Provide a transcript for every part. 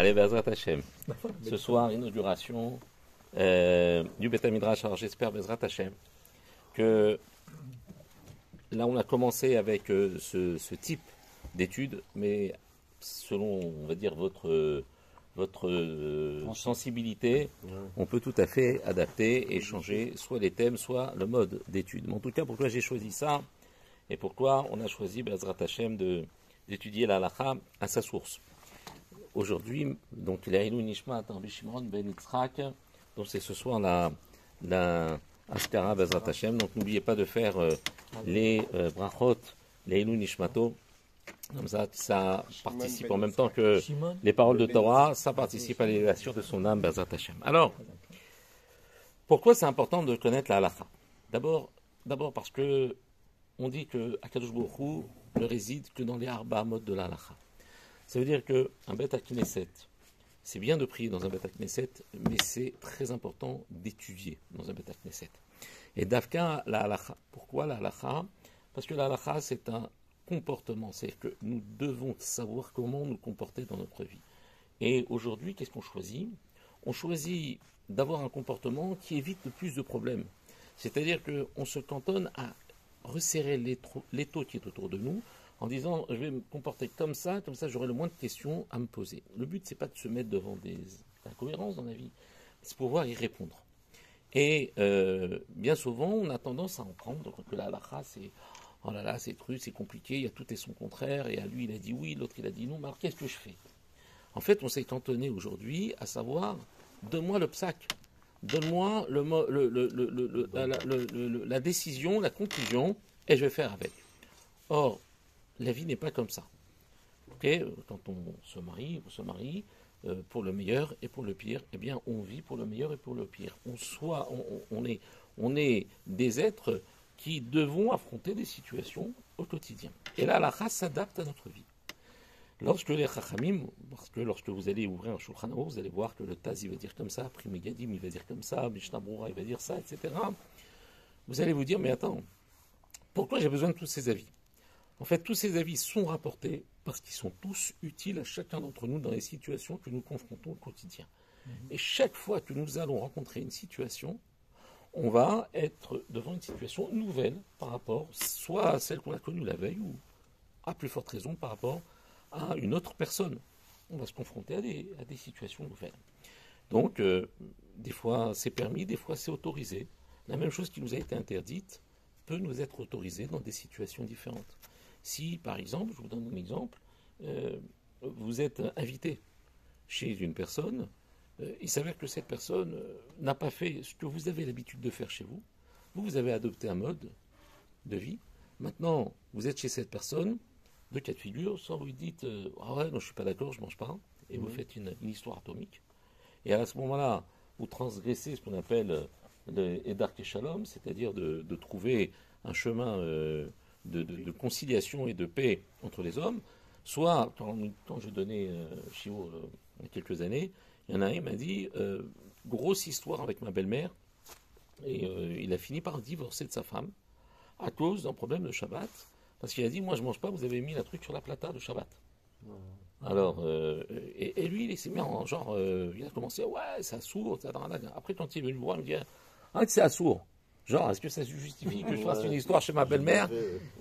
Allez, Bezrat Hashem. Ce soir, inauguration du Beth Midrash. Alors j'espère, Bezrat Hashem, que là on a commencé avec ce type d'études, mais selon, on va dire, votre sensibilité, on peut tout à fait adapter et changer soit les thèmes, soit le mode d'étude. Mais en tout cas, pourquoi j'ai choisi ça et pourquoi on a choisi, Bezrat Hashem, d'étudier la halakha à sa source. Aujourd'hui, donc Leilou Nishmat Rabbi Shimon ben Yitzhak, donc c'est ce soir la Ashkara Bezrat Hashem. Donc n'oubliez pas de faire les brachot Leilou Nishmato. Comme ça participe en même temps que les paroles de Torah, ça participe à l'élévation de son âme Bezrat Hashem. Alors, pourquoi c'est important de connaître la halakha? D'abord parce que on dit que Akadosh Baruch Hu ne réside que dans les arba modes de la halakha. Ça veut dire qu'un Beth Knesset, c'est bien de prier dans un Beth Knesset, mais c'est très important d'étudier dans un Beth Knesset. Et d'Afka, la halakha. Pourquoi la halakha? Parce que la halakha, c'est un comportement. C'est-à-dire que nous devons savoir comment nous comporter dans notre vie. Et aujourd'hui, qu'est-ce qu'on choisit? On choisit d'avoir un comportement qui évite le plus de problèmes. C'est-à-dire qu'on se cantonne à resserrer l'étau qui est autour de nous, en disant je vais me comporter comme ça j'aurai le moins de questions à me poser. Le but, c'est pas de se mettre devant des incohérences dans la vie, c'est pouvoir y répondre. Et bien souvent, on a tendance à en prendre que la halakha, c'est oh là là, c'est truc, c'est compliqué, il y a tout et son contraire, et à lui il a dit oui, l'autre il a dit non, mais alors qu'est-ce que je fais? En fait, on s'est cantonné aujourd'hui à savoir donne-moi le psak, donne-moi la décision, la conclusion, et je vais faire avec. Or, la vie n'est pas comme ça. Okay? Quand on se marie pour le meilleur et pour le pire, eh bien, on vit pour le meilleur et pour le pire. On est des êtres qui devons affronter des situations au quotidien. Et là, la halakha s'adapte à notre vie. Lorsque les chachamim, lorsque vous allez ouvrir un Shulchan Aruch, vous allez voir que le Taz il va dire comme ça, Pri Megadim il va dire comme ça, Mishnah Brura il va dire ça, etc. Vous allez vous dire, mais attends, pourquoi j'ai besoin de tous ces avis? En fait, tous ces avis sont rapportés parce qu'ils sont tous utiles à chacun d'entre nous dans les situations que nous confrontons au quotidien. Et chaque fois que nous allons rencontrer une situation, on va être devant une situation nouvelle par rapport soit à celle qu'on a connue la veille ou, à plus forte raison, par rapport à une autre personne. On va se confronter à des situations nouvelles. Donc, des fois c'est permis, des fois c'est autorisé. La même chose qui nous a été interdite peut nous être autorisée dans des situations différentes. Si, par exemple, je vous donne un exemple, vous êtes invité chez une personne, il s'avère que cette personne n'a pas fait ce que vous avez l'habitude de faire chez vous. Vous avez adopté un mode de vie. Maintenant, vous êtes chez cette personne, deux cas de figure, soit vous lui dites ah ouais, non, je ne suis pas d'accord, je ne mange pas, et vous faites une histoire atomique. Et à ce moment-là, vous transgressez ce qu'on appelle le Edark et Shalom, c'est-à-dire de trouver un chemin de conciliation et de paix entre les hommes. Soit, quand je donnais Shiur il y a quelques années, il y en a un qui m'a dit grosse histoire avec ma belle-mère, et il a fini par divorcer de sa femme à cause d'un problème de Shabbat, parce qu'il a dit moi je mange pas, vous avez mis la truc sur la plata de Shabbat. Alors, et lui il s'est mis en genre, il a commencé ouais c'est assourd, après quand il est venu me voir il me dit ah c'est assourd. Genre, est-ce que ça se justifie que je fasse une histoire chez ma belle-mère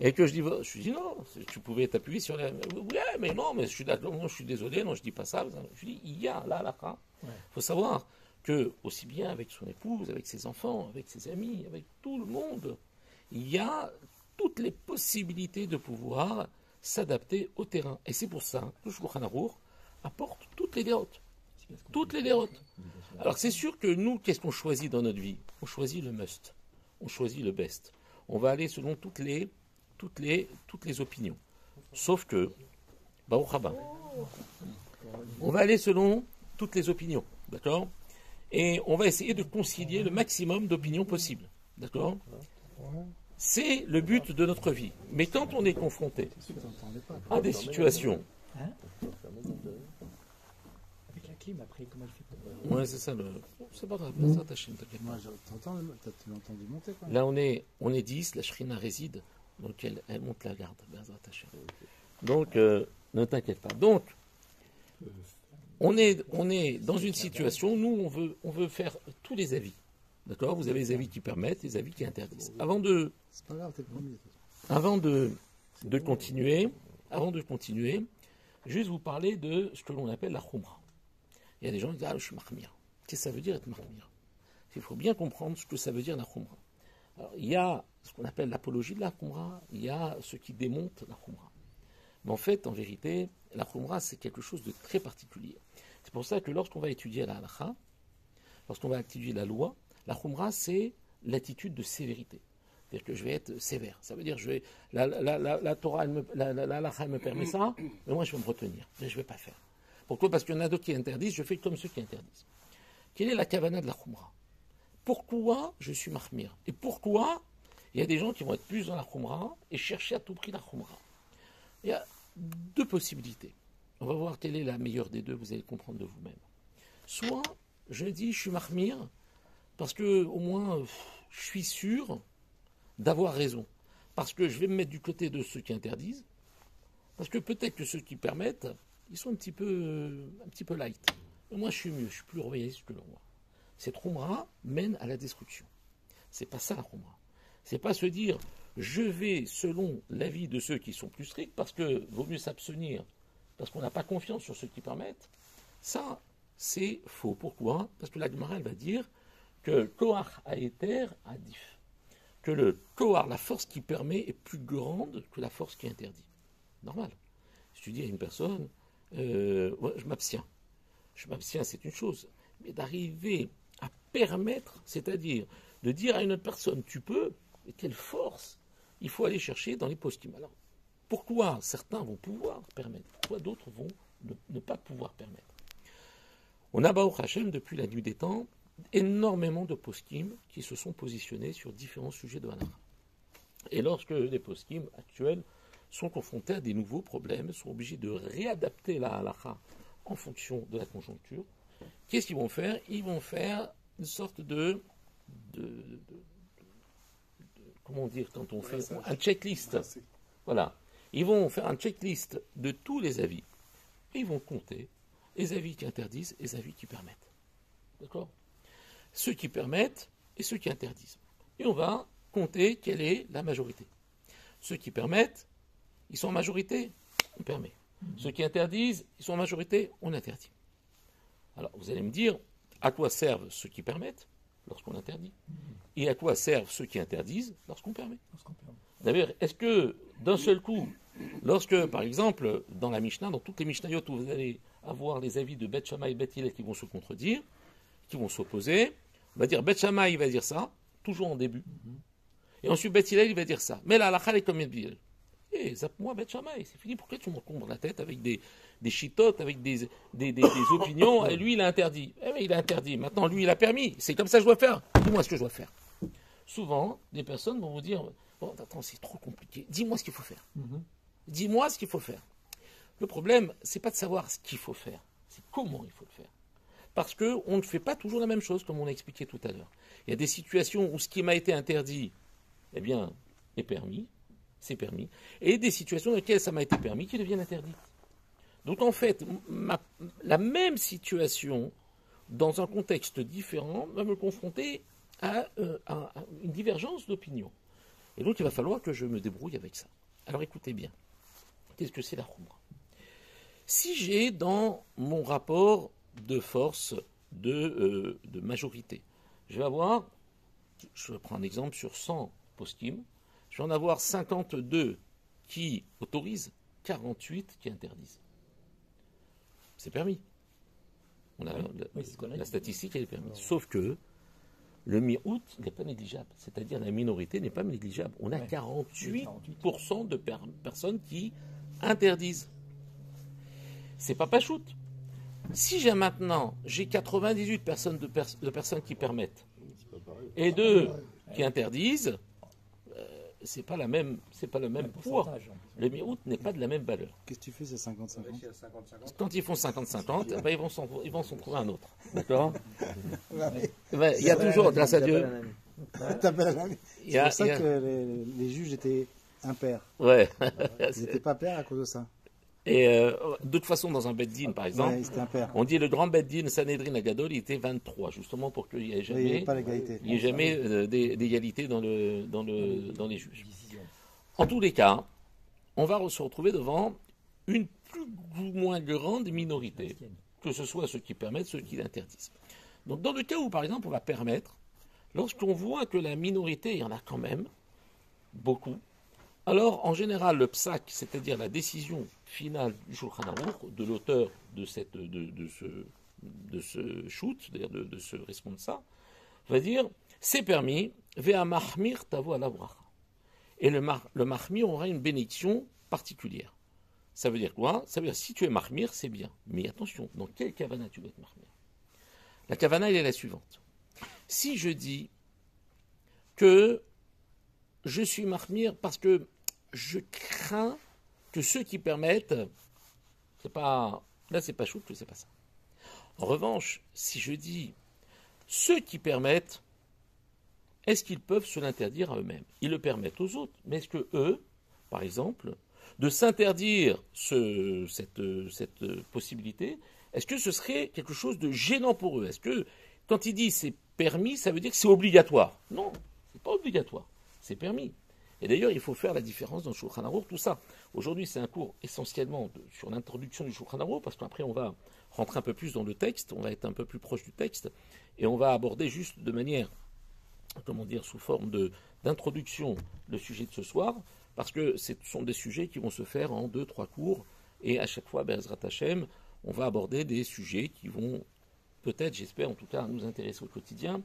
et que je dis non, tu pouvais t'appuyer sur la... Oui, mais non, mais je suis d'accord, moi je suis désolé, non, je dis pas ça. Je dis, il y a la halakha. Il faut savoir que, aussi bien avec son épouse, avec ses enfants, avec ses amis, avec tout le monde, il y a toutes les possibilités de pouvoir s'adapter au terrain. Et c'est pour ça que le Shulchan Aruch apporte toutes les dérotes. Toutes les dérotes. Alors c'est sûr que nous, qu'est-ce qu'on choisit dans notre vie? On choisit le must. On choisit le best. On va aller selon toutes les opinions. Sauf que, Baruch haba, on va aller selon toutes les opinions, d'accord? Et on va essayer de concilier le maximum d'opinions possibles, d'accord? C'est le but de notre vie. Mais quand on est confronté à des situations... Après, comment elle fait pour... Ouais, c'est ça, c'est pas grave, ça t'achète, t'inquiète pas. Moi, t'entends, tu l'as entendu monter quand même. Là, on est 10, la Shrina réside, donc elle monte la garde, Bezrat Hashem. Donc, ne t'inquiète pas. Donc, on est dans une situation, nous, on veut faire tous les avis. D'accord? Vous avez les avis qui permettent, les avis qui interdisent. C'est pas grave, t'es le premier. Avant de continuer, juste vous parler de ce que l'on appelle la khumra. Il y a des gens qui disent, je suis mahmir. Qu'est-ce que ça veut dire être mahmir? Il faut bien comprendre ce que ça veut dire la khumra. Alors, il y a ce qu'on appelle l'apologie de la khumra, il y a ce qui démonte la khumra. Mais en fait, en vérité, la khumra, c'est quelque chose de très particulier. C'est pour ça que lorsqu'on va étudier la halakha, lorsqu'on va étudier la loi, la khumra, c'est l'attitude de sévérité. C'est-à-dire que je vais être sévère. Ça veut dire que la Torah, la halakha me permet ça, mais moi je vais me retenir. Je ne vais pas faire. Pourquoi? Parce qu'il y en a d'autres qui interdisent, je fais comme ceux qui interdisent. Quelle est la kavana de la khumra? Pourquoi je suis mahmir? Et pourquoi il y a des gens qui vont être plus dans la khumra et chercher à tout prix la khumra? Il y a deux possibilités. On va voir quelle est la meilleure des deux, vous allez comprendre de vous-même. Soit je dis je suis mahmir parce que au moins je suis sûr d'avoir raison. Parce que je vais me mettre du côté de ceux qui interdisent, parce que peut-être que ceux qui permettent, ils sont un petit peu light. Et moi je suis mieux, je suis plus royaliste que le roi. Cette khumra mène à la destruction. C'est pas ça la khumra. C'est pas se dire je vais selon l'avis de ceux qui sont plus stricts, parce que vaut mieux s'abstenir, parce qu'on n'a pas confiance sur ceux qui permettent. Ça, c'est faux. Pourquoi? Parce que la Gemara, elle va dire que Koach Haeter Adif. Que le Koach, la force qui permet, est plus grande que la force qui interdit. Normal. Si tu dis à une personne, je m'abstiens. Je m'abstiens, c'est une chose. Mais d'arriver à permettre, c'est-à-dire de dire à une autre personne, tu peux, et quelle force il faut aller chercher dans les post-it. Alors, pourquoi certains vont pouvoir permettre? Pourquoi d'autres vont ne pas pouvoir permettre? On a, Baruch Hashem, depuis la nuit des temps, énormément de poskim qui se sont positionnés sur différents sujets de halakha. Et lorsque les poskim actuels sont confrontés à des nouveaux problèmes, sont obligés de réadapter la halakha en fonction de la conjoncture, qu'est-ce qu'ils vont faire? Ils vont faire une sorte de comment dire, quand on fait un checklist. Voilà. Ils vont faire un checklist de tous les avis. Et ils vont compter les avis qui interdisent et les avis qui permettent. D'accord? Ceux qui permettent et ceux qui interdisent. Et on va compter quelle est la majorité. Ceux qui permettent, ils sont en majorité, on permet. Ceux qui interdisent, ils sont en majorité, on interdit. Alors, vous allez me dire, à quoi servent ceux qui permettent lorsqu'on interdit? Et à quoi servent ceux qui interdisent lorsqu'on permet? D'ailleurs, est-ce que d'un seul coup, lorsque, par exemple, dans la Mishnah, dans toutes les Mishnayot où vous allez avoir les avis de Beth Shammai et Beth Hillel qui vont se contredire, qui vont s'opposer, on va dire Beth Shammai il va dire ça, toujours en début, et ensuite Beth Hillel il va dire ça. Mais la halakha est comme Beth Hillel. Et zappe-moi Beth Shammai, c'est fini. Pourquoi tu m'encombres la tête avec des chitotes, avec des opinions? Et lui il a interdit. Eh bien, il a interdit. Maintenant lui il a permis. C'est comme ça que je dois faire. Dis-moi ce que je dois faire. Souvent, des personnes vont vous dire, bon, attends, c'est trop compliqué. Dis-moi ce qu'il faut faire. Dis-moi ce qu'il faut faire. Le problème, c'est pas de savoir ce qu'il faut faire, c'est comment il faut le faire. Parce qu'on ne fait pas toujours la même chose, comme on a expliqué tout à l'heure. Il y a des situations où ce qui m'a été interdit, eh bien, est permis, c'est permis, et des situations dans lesquelles ça m'a été permis qui deviennent interdites. Donc en fait, la même situation, dans un contexte différent, va me confronter à une divergence d'opinion. Et donc il va falloir que je me débrouille avec ça. Alors écoutez bien, qu'est-ce que c'est la khumra? Si j'ai dans mon rapport de force de majorité, je vais avoir, je prends un exemple sur 100 poskim, je vais en avoir 52 qui autorisent, 48 qui interdisent. C'est permis. On a la statistique, elle est permise. Sauf que le mi-out n'est pas négligeable. C'est-à-dire la minorité n'est pas négligeable. On a 48% de personnes qui interdisent. C'est pas shoot. Si j'ai maintenant, j'ai 98 personnes de personnes qui permettent et 2 qui interdisent, c'est pas le même poids. Le mi-out n'est pas de la même valeur. Qu'est-ce que tu fais, c'est 50-50? Quand ils font 50-50, ils vont s'en trouver un autre. D'accord? Il y a toujours, grâce à Dieu. C'est pour ça que les juges étaient impairs. Ouais. Ils n'étaient pas pairs à cause de ça. Et de toute façon, dans un Beddin, par exemple, Ouais, c'était impair. on dit le grand Beddin, Sanhedrin Agadol, il était 23, justement pour qu'il n'y ait Oui, il n'y jamais, avait pas l'égalité. il y ait jamais d'égalité dans dans les juges. En tous les cas, on va se retrouver devant une plus ou moins grande minorité, que ce soit ceux qui permettent, ceux qui l'interdisent. Donc dans le cas où, par exemple, on va permettre, lorsqu'on voit que la minorité, il y en a quand même beaucoup, alors en général le psak, c'est-à-dire la décision finale du Shulchan Aruch, de l'auteur de ce shoot, c'est-à-dire de ce responsa, va dire c'est permis, vea mahmir tavo ala bracha. Et le mahmir aura une bénédiction particulière. Ça veut dire quoi? Ça veut dire si tu es mahmir, c'est bien. Mais attention, dans quelle kavana tu vas être mahmir? La kavana, elle est la suivante. Si je dis que je suis mahmir parce que je crains que ceux qui permettent, c'est pas, là c'est pas chouk, c'est pas ça. En revanche, si je dis ceux qui permettent, est-ce qu'ils peuvent se l'interdire à eux-mêmes? Ils le permettent aux autres, mais est-ce que eux, par exemple, de s'interdire cette possibilité, est-ce que ce serait quelque chose de gênant pour eux? Est-ce que quand il dit c'est permis, ça veut dire que c'est obligatoire? Non, c'est pas obligatoire, c'est permis. Et d'ailleurs, il faut faire la différence dans le Shulchan Aruch, tout ça. Aujourd'hui, c'est un cours essentiellement sur l'introduction du Shulchan Aruch, parce qu'après, on va rentrer un peu plus dans le texte, on va être un peu plus proche du texte, et on va aborder juste de manière, comment dire, sous forme d'introduction, le sujet de ce soir, parce que ce sont des sujets qui vont se faire en 2-3 cours, et à chaque fois, Be'ezrat Hashem, on va aborder des sujets qui vont, peut-être, j'espère en tout cas, nous intéresser au quotidien.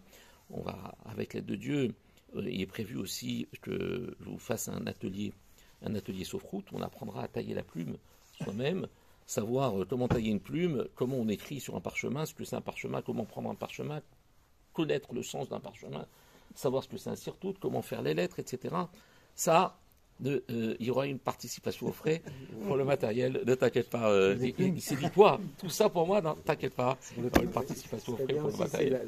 On va, avec l'aide de Dieu, il est prévu aussi que je vous fasse un atelier sauf-route. On apprendra à tailler la plume soi-même, savoir comment tailler une plume, comment on écrit sur un parchemin, ce que c'est un parchemin, comment prendre un parchemin, connaître le sens d'un parchemin, savoir ce que c'est un sirtout, comment faire les lettres, etc. Ça, il y aura une participation au frais pour le matériel. Ne t'inquiète pas. Il s'est dit quoi? Tout ça pour moi, ne t'inquiète pas. Il y aura une participation au frais pour le matériel.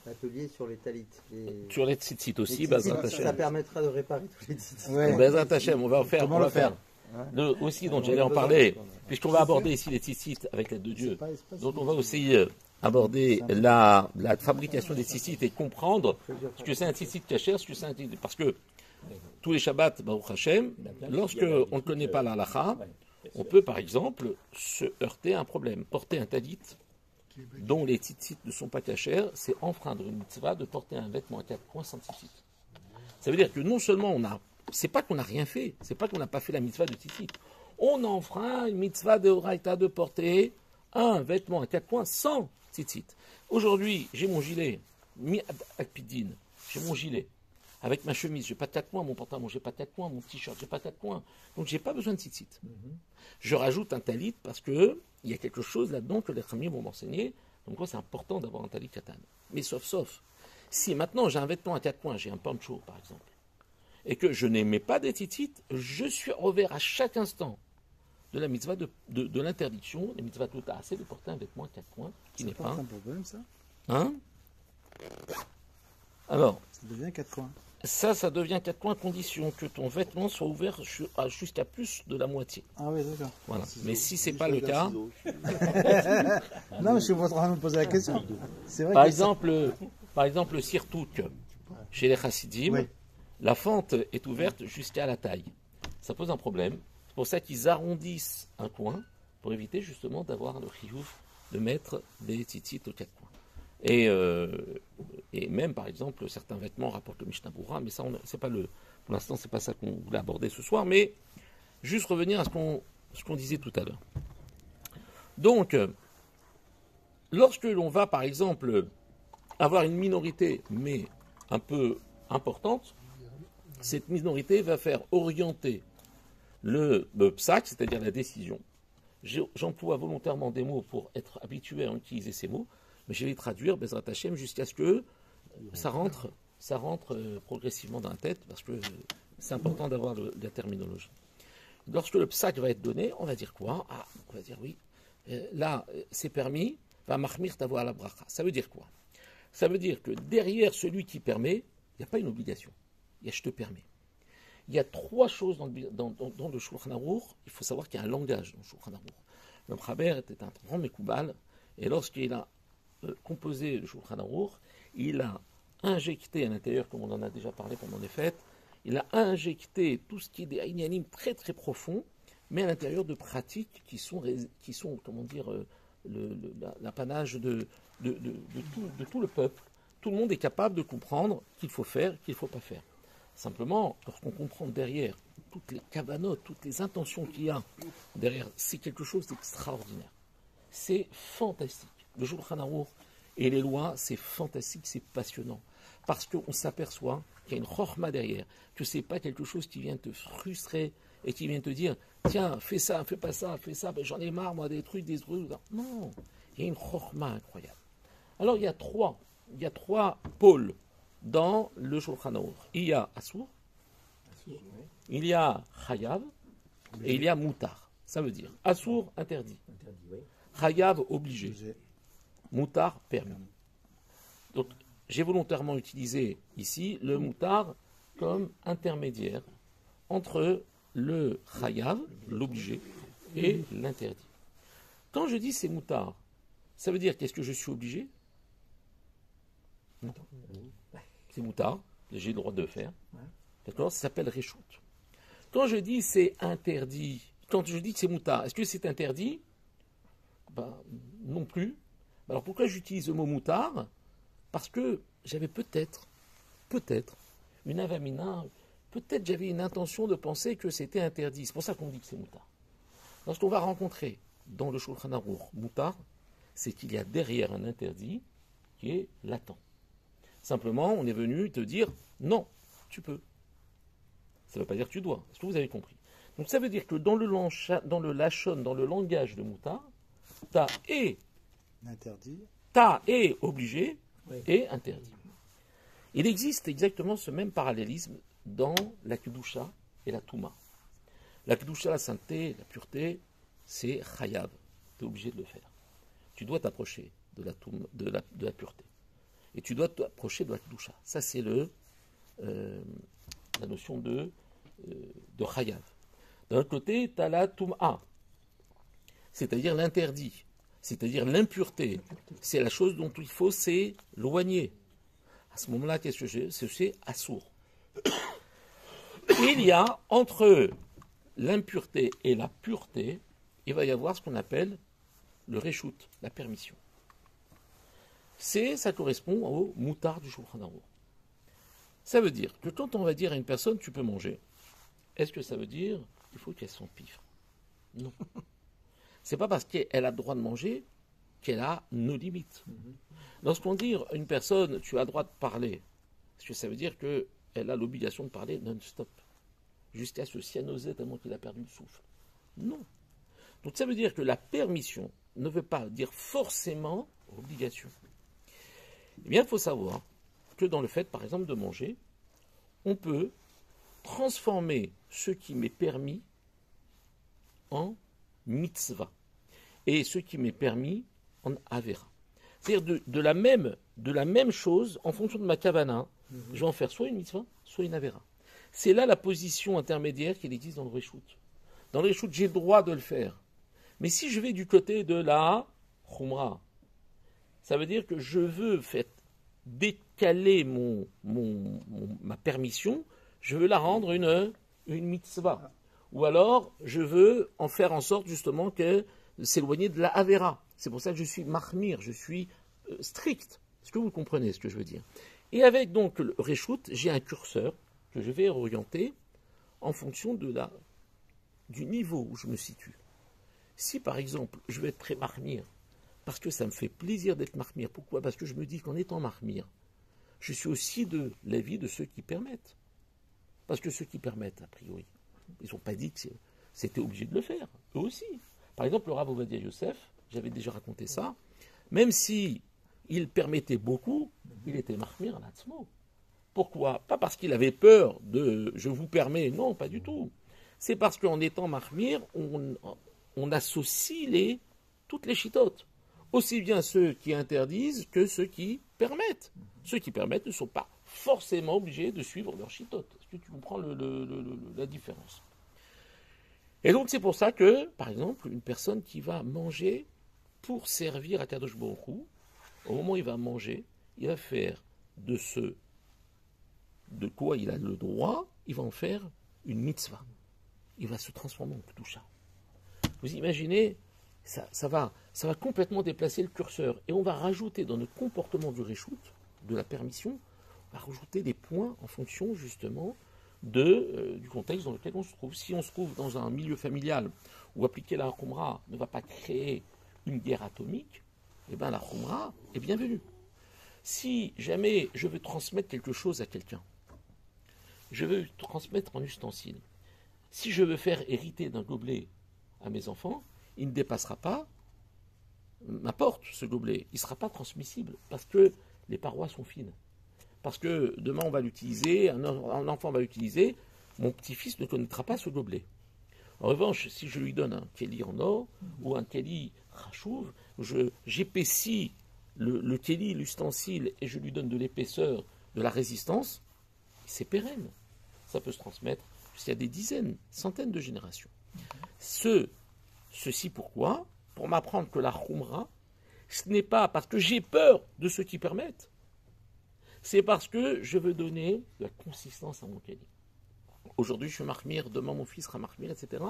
L'atelier sur les talit. Sur les tzitzit aussi, ça permettra de réparer tous les tzitzit. Bezrat Hashem, on va en faire. On va faire. Aussi, dont j'allais en parler, puisqu'on va aborder ici les tzitzit avec l'aide de Dieu. Donc on va aussi aborder la fabrication des tzitzit et comprendre ce que c'est un tzitzit kasher, ce que c'est un tzitzit. Parce que tous les Shabbats, Baruch Hashem, lorsque on ne connaît pas la halacha, on peut par exemple se heurter à un problème. Porter un talit dont les tzitzit ne sont pas cachers, c'est enfreindre une mitzvah de porter un vêtement à 4 coins sans tzitzit. Ça veut dire que non seulement c'est pas qu'on n'a rien fait, c'est pas qu'on n'a pas fait la mitzvah de tzitzit. On enfreint une mitzvah de oraita de porter un vêtement à 4 coins sans tzitzit. Aujourd'hui, j'ai mon gilet, akpidin, j'ai mon gilet, avec ma chemise, j'ai pas de 4 coins, mon pantalon, j'ai pas de 4 coins, mon t-shirt, j'ai pas de 4 coins. Donc j'ai pas besoin de tzitzit. Je rajoute un talit parce que il y a quelque chose là-dedans que les Khamim vont m'enseigner. Donc quoi, c'est important d'avoir un talit katan. Mais sauf, si maintenant j'ai un vêtement à 4 coins, j'ai un poncho par exemple, et que je n'aimais pas des tzitzit, je suis revers à chaque instant de la mitzvah de l'interdiction, la mitzvah tout assez de porter un vêtement à 4 coins qui n'est pas un problème, ça. Hein? Alors, ça devient 4 coins. Ça devient 4 coins à condition que ton vêtement soit ouvert jusqu'à plus de la moitié. Ah oui, d'accord. Voilà. Mais si c'est pas le cas, non, mais je suis en train de me poser la question. C'est vrai par exemple, le sirtouk, chez les chassidim, oui. La fente est ouverte jusqu'à la taille. Ça pose un problème. C'est pour ça qu'ils arrondissent un coin pour éviter justement d'avoir le chiyuv de mettre des tzitzit aux 4 coins. Et même, par exemple, certains vêtements rapportent le Mishnah Berurah, mais ça, c'est pas pour l'instant, c'est pas ça qu'on voulait aborder ce soir, mais juste revenir à ce qu'on disait tout à l'heure. Donc, lorsque l'on va, par exemple, avoir une minorité, mais un peu importante, cette minorité va faire orienter le psak, c'est-à-dire la décision. J'emploie volontairement des mots pour être habitué à utiliser ces mots, mais je vais les traduire, Bezrat Hashem, jusqu'à ce que ça rentre progressivement dans la tête, parce que c'est important d'avoir la terminologie. Lorsque le psak va être donné, on va dire quoi? On va dire oui, là, c'est permis, va mahmir tavo ala bracha. Ça veut dire quoi? Ça veut dire que derrière celui qui permet, il n'y a pas une obligation. Il y a je te permets. il y a trois choses dans le Shulchan Aruch. Il faut savoir qu'il y a un langage dans le Shulchan Aruch. Le Chaber était un grand Mekoubal, et lorsqu'il a composé le Shulchan Aruch, il a injecté à l'intérieur, comme on en a déjà parlé pendant les fêtes, il a injecté tout ce qui est des inyanim très très profonds, mais à l'intérieur de pratiques qui sont comment dire, l'apanage de tout le peuple. Tout le monde est capable de comprendre qu'il faut faire, qu'il ne faut pas faire. Simplement, lorsqu'on comprend derrière toutes les cavanotes, toutes les intentions qu'il y a derrière, c'est quelque chose d'extraordinaire. C'est fantastique. Le Shulchan Aruch et les lois, c'est fantastique, c'est passionnant. Parce qu'on s'aperçoit qu'il y a une chorma derrière, que ce n'est pas quelque chose qui vient te frustrer et qui vient te dire tiens, fais ça, fais pas ça, fais ça, ben, j'en ai marre, moi, des trucs. Non, il y a une chorma incroyable. Alors, il y a trois pôles dans le Shulchan Aruch. Il y a Asur, il y a Chayav et il y a Moutar. Ça veut dire Asur, interdit. Chayav, obligé. Moutar, permis. Donc, j'ai volontairement utilisé ici le Moutar comme intermédiaire entre le Chayav, l'obligé, et l'interdit. Quand je dis c'est Moutar, ça veut dire qu'est-ce que je suis obligé? Non. C'est Moutar, j'ai le droit de le faire. D'accord? Ça s'appelle Réchout. Quand je dis c'est interdit, quand je dis que c'est Moutar, est-ce que c'est interdit? Ben, non plus. Alors pourquoi j'utilise le mot Moutar? Parce que j'avais peut-être une avamina, peut-être j'avais une intention de penser que c'était interdit. C'est pour ça qu'on dit que c'est Moutar. Lorsqu'on va rencontrer dans le Shulchan Aruch Moutar, c'est qu'il y a derrière un interdit qui est latent. Simplement, on est venu te dire non, tu peux. Ça ne veut pas dire que tu dois. Est-ce que vous avez compris? Donc ça veut dire que dans le lachon, dans le langage de Moutar, ta est Interdit. Ta est obligé et interdit. Il existe exactement ce même parallélisme dans la Kedusha et la Touma. La Kedusha, la sainteté, la pureté, c'est Chayav. Tu es obligé de le faire. Tu dois t'approcher de la pureté. Et tu dois t'approcher de la Kedusha. Ça, c'est la notion de Chayav. D'un autre côté, tu as la Touma, c'est-à-dire l'interdit. C'est-à-dire l'impureté. C'est la chose dont il faut s'éloigner. À ce moment-là, qu'est-ce que c'est assourd. Il y a entre l'impureté et la pureté, il va y avoir ce qu'on appelle le réchout, la permission. Ça correspond au moutard du Shulchan Aruch. Ça veut dire que quand on va dire à une personne tu peux manger, est-ce que ça veut dire qu'il faut qu'elle s'empiffre? Non. C'est pas parce qu'elle a le droit de manger qu'elle a nos limites. Lorsqu'on dit à une personne tu as le droit de parler, est-ce que ça veut dire qu'elle a l'obligation de parler non-stop, jusqu'à se cyanoser tellement qu'il a perdu le souffle? Non. Donc ça veut dire que la permission ne veut pas dire forcément obligation. Eh bien, il faut savoir que dans le fait, par exemple, de manger, on peut transformer ce qui m'est permis en mitzvah et ce qui m'est permis en avera. C'est-à-dire de la même chose, en fonction de ma kavana, je vais en faire soit une mitzvah, soit une avera. C'est là la position intermédiaire qu'il existe dans le réchout. Dans le réchout, j'ai le droit de le faire. Mais si je vais du côté de la chumra, ça veut dire que je veux décaler ma permission, je veux la rendre une mitzvah. Ou alors, je veux en faire en sorte justement que s'éloigner de la avera. C'est pour ça que je suis mahmir, je suis strict. Est-ce que vous comprenez ce que je veux dire? Et avec donc le réchout, j'ai un curseur que je vais orienter en fonction du niveau où je me situe. Si par exemple, je veux être très mahmir, parce que ça me fait plaisir d'être mahmir. Pourquoi? Parce que je me dis qu'en étant mahmir, je suis aussi de l'avis de ceux qui permettent. Parce que ceux qui permettent, a priori, ils n'ont pas dit que c'était obligé de le faire, eux aussi. Par exemple, le Rav Ovadia Yosef, j'avais déjà raconté ça, même si il permettait beaucoup, il était mahmir à l'atzmo. Pourquoi? Pas parce qu'il avait peur de « je vous permets », non, pas du tout. C'est parce qu'en étant mahmir, on associe toutes les chitotes. Aussi bien ceux qui interdisent que ceux qui permettent. Ceux qui permettent ne sont pas forcément obligés de suivre leur chitote. Est-ce que tu comprends la différence? Et donc c'est pour ça que, par exemple, une personne qui va manger pour servir à Kadosh Baruch Hu, au moment où il va manger, il va faire de ce de quoi il a le droit, il va en faire une mitzvah. Il va se transformer en kedusha. Vous imaginez, ça va complètement déplacer le curseur. Et on va rajouter dans notre comportement du réchout, de la permission, on va rajouter des points en fonction justement du contexte dans lequel on se trouve. Si on se trouve dans un milieu familial où appliquer la khumra ne va pas créer une guerre atomique, eh bien la khumra est bienvenue. Si jamais je veux transmettre quelque chose à quelqu'un, je veux transmettre un ustensile, si je veux faire hériter d'un gobelet à mes enfants, il ne dépassera pas ma porte, ce gobelet. Il ne sera pas transmissible parce que les parois sont fines. Parce que demain on va l'utiliser, un enfant va l'utiliser, mon petit-fils ne connaîtra pas ce gobelet. En revanche, si je lui donne un kéli en or ou un kéli rachouv, j'épaissis le kéli, l'ustensile, et je lui donne de l'épaisseur, de la résistance, c'est pérenne. Ça peut se transmettre jusqu'à des dizaines, centaines de générations. Ceci pourquoi? Pour m'apprendre que la khumra, ce n'est pas parce que j'ai peur de ceux qui permettent, c'est parce que je veux donner de la consistance à mon kéli. Aujourd'hui, je suis marmire, demain mon fils sera marmire, etc.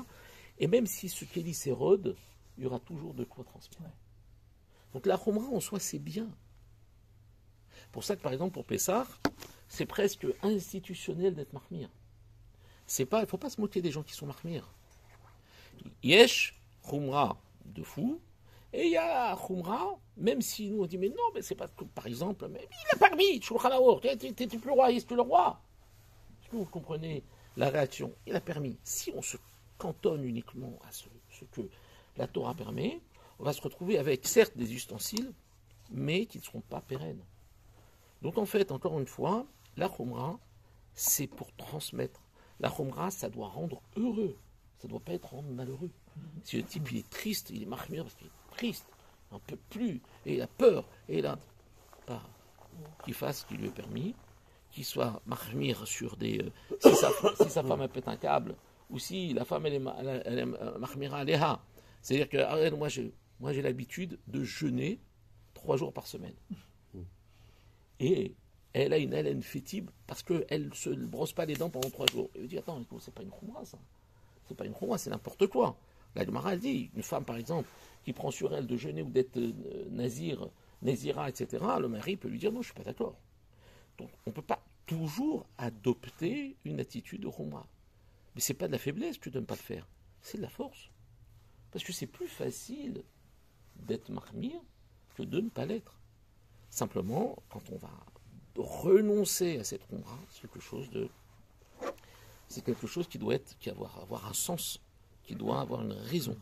Et même si ce kéli s'érode, il y aura toujours de quoi transmettre. Donc la khumra en soi, c'est bien. Pour ça que par exemple pour Pessah, c'est presque institutionnel d'être marmire. Il ne faut pas se moquer des gens qui sont marmire. Yesh, khumra de fou, et il y a khumra, même si nous on dit mais non, mais c'est pas que par exemple, mais il a permis, Shulchan Aruch, t'es plus le roi, est-ce que le roi? Est-ce que vous comprenez la réaction? Il a permis. Si on se cantonne uniquement à ce que la Torah permet, on va se retrouver avec certes des ustensiles, mais qui ne seront pas pérennes. Donc en fait, encore une fois, la khumra, c'est pour transmettre. La khumra, ça doit rendre heureux. Ça ne doit pas être rendre malheureux. Si le type il est triste, il est marmire parce qu'il est triste, il n'en peut plus, et il a peur, et il a pas qu'il fasse ce qui lui est permis, qu'il soit marmire sur des. Si sa femme elle pète un câble, ou si la femme elle est marmira aléha. C'est-à-dire que arrête, moi j'ai l'habitude de jeûner 3 jours par semaine. Et elle a une haleine fétide parce qu'elle ne se brosse pas les dents pendant 3 jours. Et elle dit attends, c'est pas une khumra ça. C'est pas une khumra, c'est n'importe quoi. La Gemara elle dit, une femme par exemple, qui prend sur elle de jeûner ou d'être nazira, etc., le mari peut lui dire non, je ne suis pas d'accord. Donc on ne peut pas toujours adopter une attitude de khumra. Mais ce n'est pas de la faiblesse que de ne pas le faire, c'est de la force. Parce que c'est plus facile d'être marmire que de ne pas l'être. Simplement, quand on va renoncer à cette khumra, c'est quelque chose qui doit avoir un sens, qui doit avoir une raison.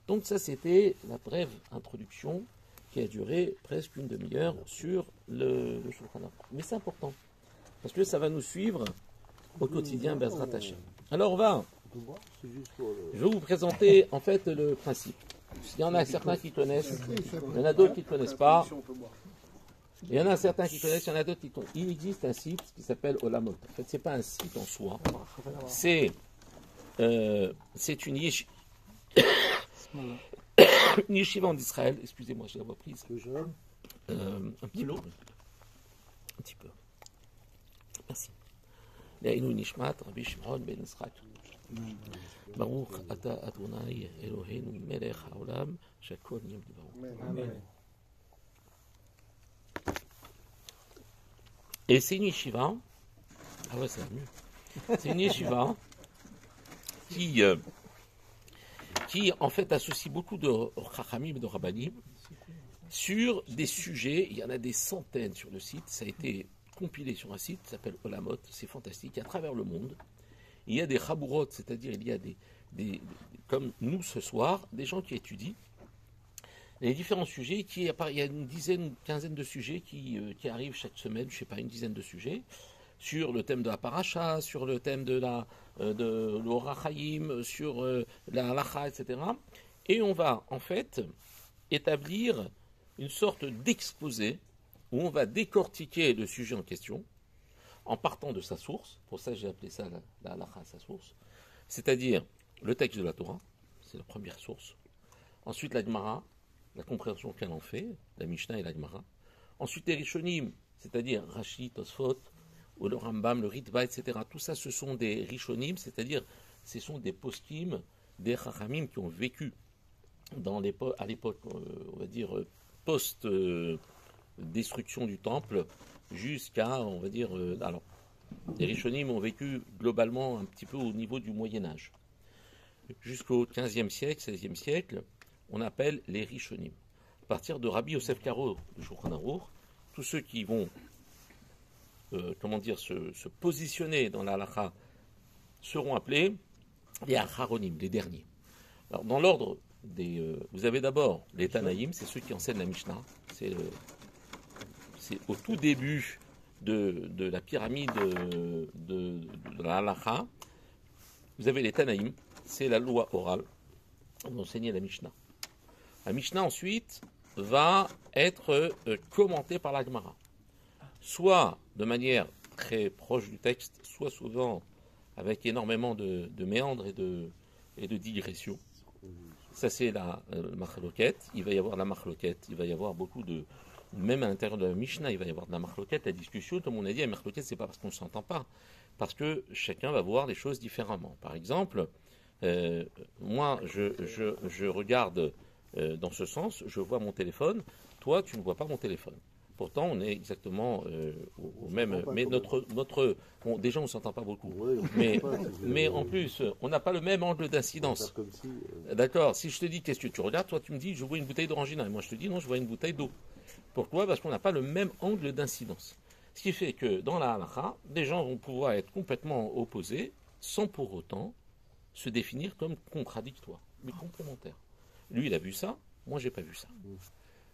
Donc ça, c'était la brève introduction qui a duré presque une demi-heure sur le Shulchan Aruch. Mais c'est important, parce que ça va nous suivre au quotidien, Bezrat Hashem. Alors je vais vous présenter en fait le principe. Il y en a certains qui connaissent, il y en a d'autres qui ne connaissent pas. Il y en a certains qui connaissent, il y en a d'autres qui connaissent. Il existe un site qui s'appelle Olamot. En fait, ce n'est pas un site en soi. C'est une yeshiva en Israël. Excusez-moi, j'ai la voix prise. Un petit peu. Un petit peu. Merci. Le'inu nishmat Rabbi Shimon ben Yitzchak. Baruch ata Adonai Eloheinu melech haolam shakol niyam divaru. Amen. Et c'est une yeshiva, ah ouais, ça va mieux. C'est une yeshiva qui en fait associe beaucoup de chachamim et de rabbanim sur des sujets. Il y en a des centaines sur le site. Ça a été compilé sur un site qui s'appelle Olamot. C'est fantastique. À travers le monde, il y a des chabourot, c'est-à-dire il y a des comme nous ce soir, des gens qui étudient les différents sujets, il y a une quinzaine de sujets qui arrivent chaque semaine, je ne sais pas, une dizaine de sujets, sur le thème de la paracha, sur le thème de l'Orach Chaim, sur la halacha, etc. Et on va en fait établir une sorte d'exposé où on va décortiquer le sujet en question en partant de sa source, pour ça j'ai appelé ça la halakha, sa source, c'est-à-dire le texte de la Torah, c'est la première source. Ensuite la Gemara, la compréhension qu'elle en fait, la Mishnah et la Gemara. Ensuite les Rishonim, c'est-à-dire Rashi, Tosfot, ou le Rambam, le Ritva, etc. Tout ça, ce sont des Rishonim, c'est-à-dire ce sont des poskim, des Chachamim qui ont vécu à l'époque, on va dire, post-destruction du temple, jusqu'à, on va dire, alors, les Rishonim ont vécu globalement un petit peu au niveau du Moyen-Âge. Jusqu'au 15e siècle, 16e siècle, on appelle les Rishonim. À partir de Rabbi Yosef Karo, du Shulchan Aruch, tous ceux qui vont se positionner dans la halakha seront appelés les Acharonim, les derniers. Alors, dans l'ordre vous avez d'abord les Tanaïm, c'est ceux qui enseignent la Mishnah. C'est au tout début de la pyramide de la halakha. Vous avez les Tanaïm, c'est la loi orale. On enseignait la Mishnah. La Mishnah ensuite va être commentée par la Gemara. Soit de manière très proche du texte, soit souvent avec énormément de méandres et de digressions. Ça c'est la machloket. Il va y avoir la machloket, il va y avoir beaucoup de... Même à l'intérieur de la Mishnah, il va y avoir de la machloket, la discussion. Comme on a dit, la machloket, c'est pas parce qu'on ne s'entend pas, parce que chacun va voir les choses différemment. Par exemple, moi, je regarde dans ce sens, je vois mon téléphone, toi, tu ne vois pas mon téléphone. Pourtant, on est exactement au même. Mais bon, déjà, on ne s'entend pas beaucoup. Mais en plus, on n'a pas le même angle d'incidence. D'accord. Si je te dis qu'est-ce que tu regardes, toi, tu me dis je vois une bouteille d'orangina. Et moi, je te dis non, je vois une bouteille d'eau. Pourquoi? Parce qu'on n'a pas le même angle d'incidence. Ce qui fait que dans la halakha, des gens vont pouvoir être complètement opposés, sans pour autant se définir comme contradictoires, mais complémentaires. Lui, il a vu ça. Moi, j'ai pas vu ça.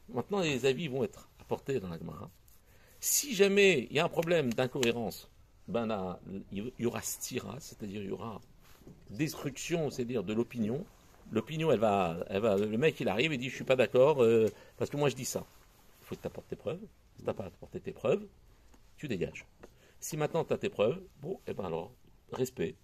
Maintenant, les avis vont être apportés dans la Gemara. Si jamais il y a un problème d'incohérence, ben là, il y aura stira, c'est-à-dire il y aura destruction, c'est-à-dire de l'opinion. L'opinion, elle va, le mec, il arrive et dit, je suis pas d'accord parce que moi je dis ça. Il faut que tu apportes tes preuves. Si tu n'as pas apporté tes preuves, tu dégages. Si maintenant tu as tes preuves, bon, et ben alors, respect.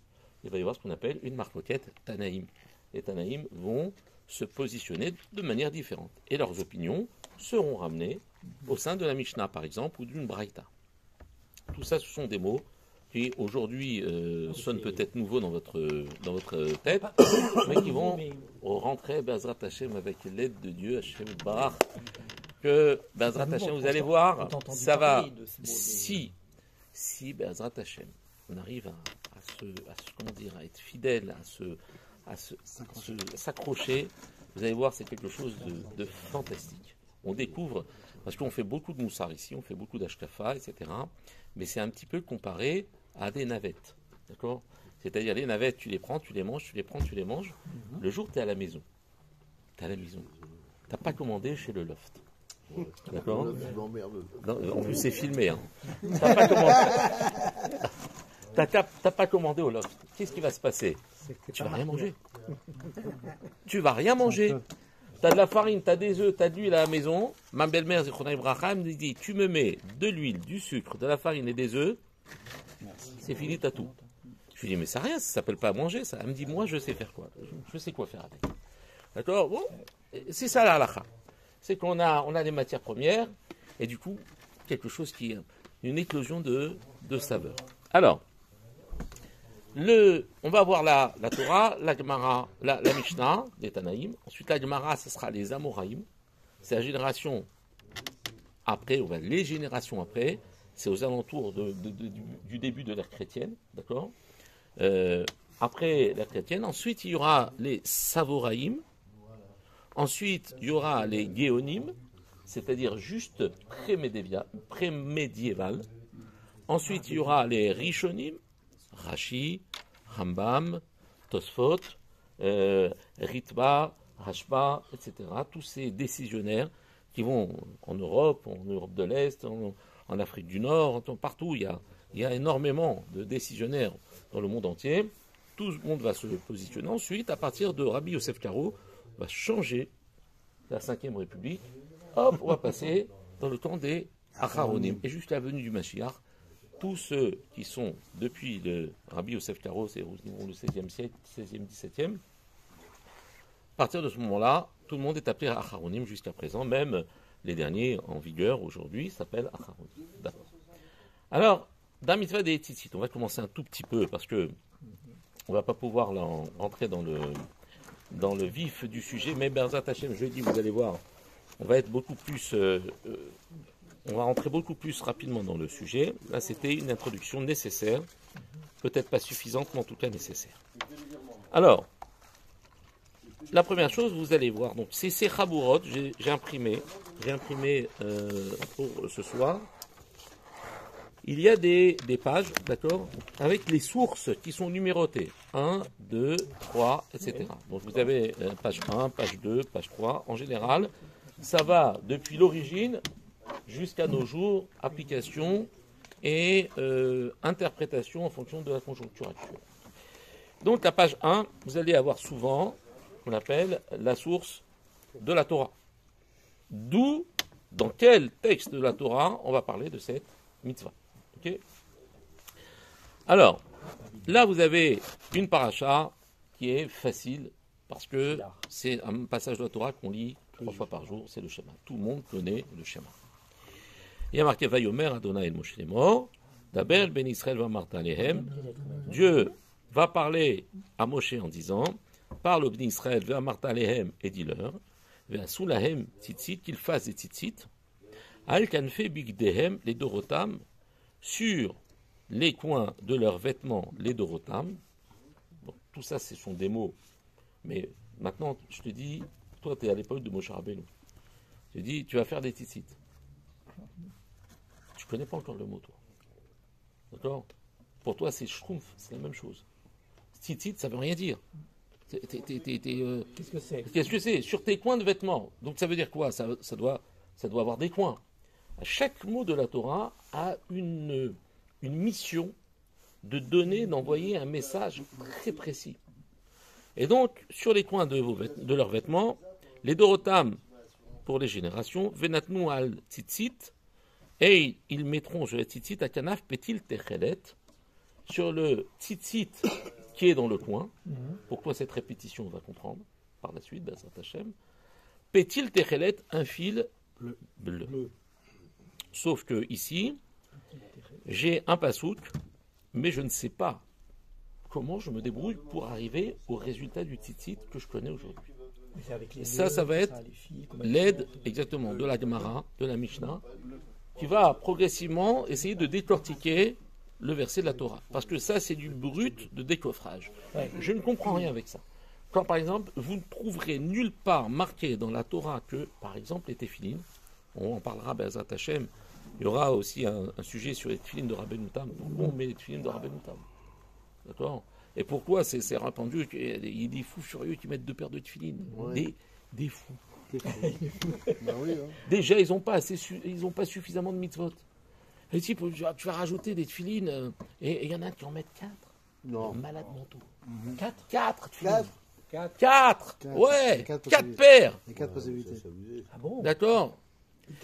Il va y avoir ce qu'on appelle une marloquette Tanaïm. Les Tanaïm vont se positionner de manière différente. Et leurs opinions seront ramenées au sein de la Mishnah, par exemple, ou d'une Braïta. Tout ça, ce sont des mots qui, aujourd'hui, sonnent peut-être nouveaux dans votre tête, mais qui vont rentrer, Bezrat Hashem, avec l'aide de Dieu, Hashem Barach, que, Bezrat Hashem, vous allez voir, ça va, si Bezrat Hashem, on arrive à être fidèle, à s'accrocher, vous allez voir, c'est quelque chose de fantastique. On découvre, parce qu'on fait beaucoup de moussard ici, on fait beaucoup d'ashkafa, etc. Mais c'est un petit peu comparé à des navettes. D'accord? C'est-à-dire, les navettes, tu les prends, tu les manges, tu les prends, tu les manges. Le jour, tu es à la maison. Tu es à la maison. Tu n'as pas commandé chez le loft. D'accord? Non, en plus, c'est filmé. Hein. Tu n'as pas commandé. T'as pas commandé au loft. Qu'est-ce qui va se passer? Tu vas rien manger. Tu vas rien manger. Tu as de la farine, tu as des œufs, tu as de l'huile à la maison. Ma belle-mère, Zichronaï Ibrahim, me dit, tu me mets de l'huile, du sucre, de la farine et des œufs, c'est fini, tu as tout. Je lui dis, mais ça rien, ça s'appelle pas manger, ça. Elle me dit, moi, je sais faire quoi. Je sais quoi faire avec. D'accord? Bon, c'est ça la halakha. C'est qu'on a des matières premières, et du coup, quelque chose qui est une éclosion de saveur. Alors, on va voir la Torah, la Gemara, la Mishnah, les Tanaïm. Ensuite, la Gemara, ce sera les Amoraïm. C'est la génération après, ou les générations après. C'est aux alentours du début de l'ère chrétienne. D'accord? Après l'ère chrétienne. Ensuite, il y aura les Savoraïm. Ensuite, il y aura les Géonim, c'est-à-dire juste pré-médiéval. Ensuite, il y aura les Rishonim, Rashi, Rambam, Tosfot, Ritva, Rashba, etc. Tous ces décisionnaires qui vont en Europe de l'Est, en Afrique du Nord, partout. Il y a énormément de décisionnaires dans le monde entier. Tout le monde va se positionner. Ensuite, à partir de Rabbi Yosef Karo, on va changer la 5e République. Hop, on va passer dans le temps des Acharonim. Et jusqu'à la venue du Mashiach, tous ceux qui sont depuis le Rabbi Yosef Karo, c'est le 16e siècle, 16e, 17e, à partir de ce moment-là, tout le monde est appelé Acharonim jusqu'à présent, même les derniers en vigueur aujourd'hui s'appellent Acharonim. D'accord. Alors, dans la mitzvah des tzitzit, on va commencer un tout petit peu parce que on ne va pas pouvoir rentrer dans le vif du sujet, mais Berzat Hashem, jeudi, vous allez voir, on va être beaucoup plus, on va rentrer beaucoup plus rapidement dans le sujet. Là, c'était une introduction nécessaire, peut-être pas suffisante, mais en tout cas nécessaire. Alors, la première chose, vous allez voir, donc c'est ces Chabourot, j'ai imprimé pour ce soir. Il y a des pages, d'accord, avec les sources qui sont numérotées. 1, 2, 3, etc. Donc vous avez page 1, page 2, page 3. En général, ça va depuis l'origine jusqu'à nos jours, application et interprétation en fonction de la conjoncture actuelle. Donc la page 1, vous allez avoir souvent ce qu'on appelle la source de la Torah. D'où, dans quel texte de la Torah, on va parler de cette mitzvah. Okay. Alors, là vous avez une paracha qui est facile parce que c'est un passage de la Torah qu'on lit 3 fois par jour, c'est le schéma. Tout le monde connaît le schéma. Il y a marqué Vayomer Adonai el Moshe Lemor, Daber ben Israël va Marta Alehem. Dieu va parler à Moshe en disant, parle au ben Israël va Marta Alehem et dis-leur, va Soulahem tzitzit, qu'ils fassent des tzitzit, Al Kanfe Bigdehem, les Dorotam, sur les coins de leurs vêtements, les Dorotam. Bon, tout ça, ce sont des mots. Mais maintenant, je te dis, toi, tu es à l'époque de Moshe Rabbeinu. Je te dis, tu vas faire des tzitzit. Tu ne connais pas encore le mot, toi. D'accord? Pour toi, c'est schtroumpf, c'est la même chose. Tzitzit, ça ne veut rien dire. Qu'est-ce que c'est? Qu'est-ce que c'est? Sur tes coins de vêtements. Donc ça veut dire quoi? Ça doit avoir des coins. Chaque mot de la Torah a une mission de donner, d'envoyer un message très précis. Et donc, sur les coins de leurs vêtements, les Dorotam, pour les générations, Venatnu al tzitzit, et ils mettront sur les tzitzit à kanaf petil techelet, sur le tzitzit qui est dans le coin. Pourquoi cette répétition, on va comprendre par la suite, Bezrat Hashem. Petil techelet, un fil bleu. Sauf que ici, j'ai un pasouk, mais je ne sais pas comment je me débrouille pour arriver au résultat du tzitzit que je connais aujourd'hui. Ça va être l'aide exactement de la Gemara, de la Mishnah, qui va progressivement essayer de décortiquer le verset de la Torah. Parce que ça, c'est du brut de décoffrage. Je ne comprends rien avec ça. Quand, par exemple, vous ne trouverez nulle part marqué dans la Torah que, par exemple, les téphilines, on en parlera, Be'ezrat Hashem, il y aura aussi un sujet sur les téphilines de Rabbeinu Tam. Pourquoi on met les téphilines de Rabbeinu Tam? D'accord? Et pourquoi c'est répandu qu'il y a des fous furieux qui mettent 2 paires de téphilines? Des fous. Bah oui, hein. Déjà, ils n'ont pas suffisamment de mitzvot. Et si tu vas rajouter des téphilines, et il y en a qui en mettent 4. Non. Malades mentaux. 4 4 Ouais, 4 paires. Les 4 possibilités. Ah bon? D'accord.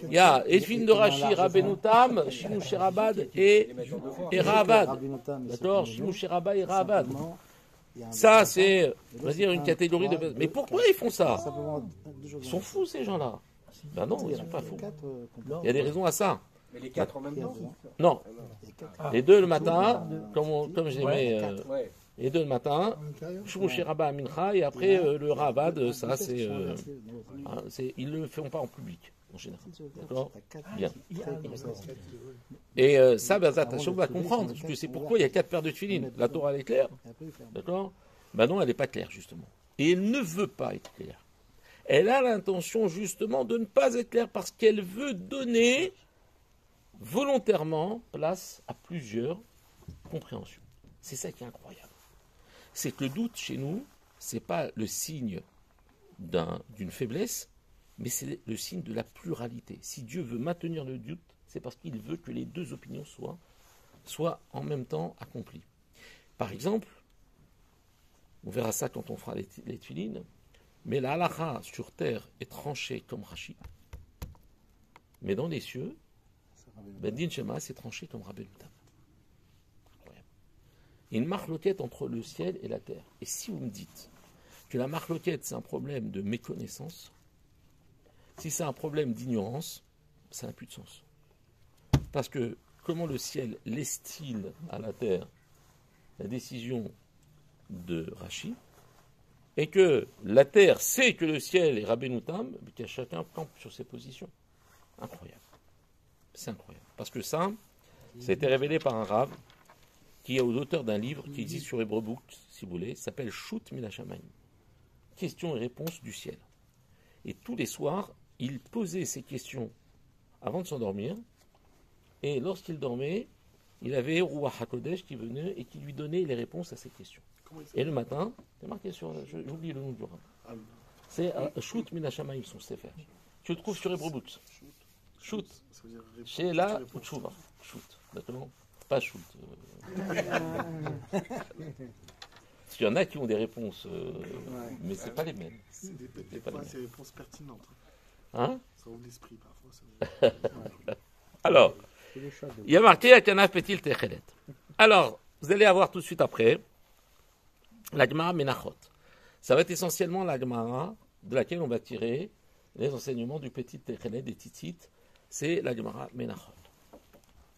Il y a Edwin de Rashi, Rabbeinu Tam, Shimon Sherabad et Rahabad. D'accord, Shimon Sherabad et Rahabad. Ça, c'est, on va dire, une catégorie de... Mais pourquoi ils font ça? Ils sont fous, ces gens-là. Ben non, ils ne sont pas fous. Il y a des raisons à ça. Mais les 4 en même temps? Non. Les 2 le matin, comme je les mets... Les 2 le matin, Shimon Sherabad à Mincha, et après le Rahabad, ça, c'est... Ils ne le font pas en public. En général. D'accord? Bien. Et ça, Be'ezrat Hashem va comprendre. Tu sais pourquoi il y a 4 paires de téphilines. La Torah, elle est claire. D'accord? Ben non, elle n'est pas claire, justement. Et elle ne veut pas être claire. Elle a l'intention, justement, de ne pas être claire parce qu'elle veut donner volontairement place à plusieurs compréhensions. C'est ça qui est incroyable. C'est que le doute, chez nous, ce n'est pas le signe d'une faiblesse, mais c'est le signe de la pluralité. Si Dieu veut maintenir le doute, c'est parce qu'il veut que les 2 opinions soient en même temps accomplies. Par exemple, on verra ça quand on fera les tefilines, mais la halakha sur terre est tranchée comme Rashi, mais dans les cieux, Ben Din Shema c'est tranché comme Rabbeinu Tam. Il y a une marloquette entre le ciel et la terre. Et si vous me dites que la marloquette, c'est un problème de méconnaissance, si c'est un problème d'ignorance, ça n'a plus de sens. Parce que comment le ciel laisse-t-il à la terre la décision de Rachi, et que la terre sait que le ciel est Rabbeinu Tam, mais que chacun campe sur ses positions. Incroyable. C'est incroyable. Parce que ça a été révélé par un rave qui est auteur d'un livre qui existe sur Hebrew Books, si vous voulez, s'appelle Shoot Minashamayim. Questions et réponses du ciel. Et tous les soirs, il posait ces questions avant de s'endormir, et lorsqu'il dormait, il avait Ruach HaKodesh qui venait et qui lui donnait les réponses à ces questions. Et le matin, c'est marqué sur, j'oublie le nom du rave. C'est Shoot Minashamayim, son sefer. Tu le trouves sur Hebrew Books. Shoot. Chez la Tchouva. Shoot. D'accord. Pas shoot. Parce qu'il y en a qui ont des réponses, mais c'est pas les mêmes. Des fois, c'est des réponses pertinentes. Hein? Ça ouvre l'esprit parfois. Alors, il y a marqué Akanaf Petil Techelet. Alors, vous allez avoir tout de suite après la Gemara Menachot. Ça va être essentiellement la Gemara de laquelle on va tirer les enseignements du Petit Techelet, des Titites. C'est la Gemara Menachot.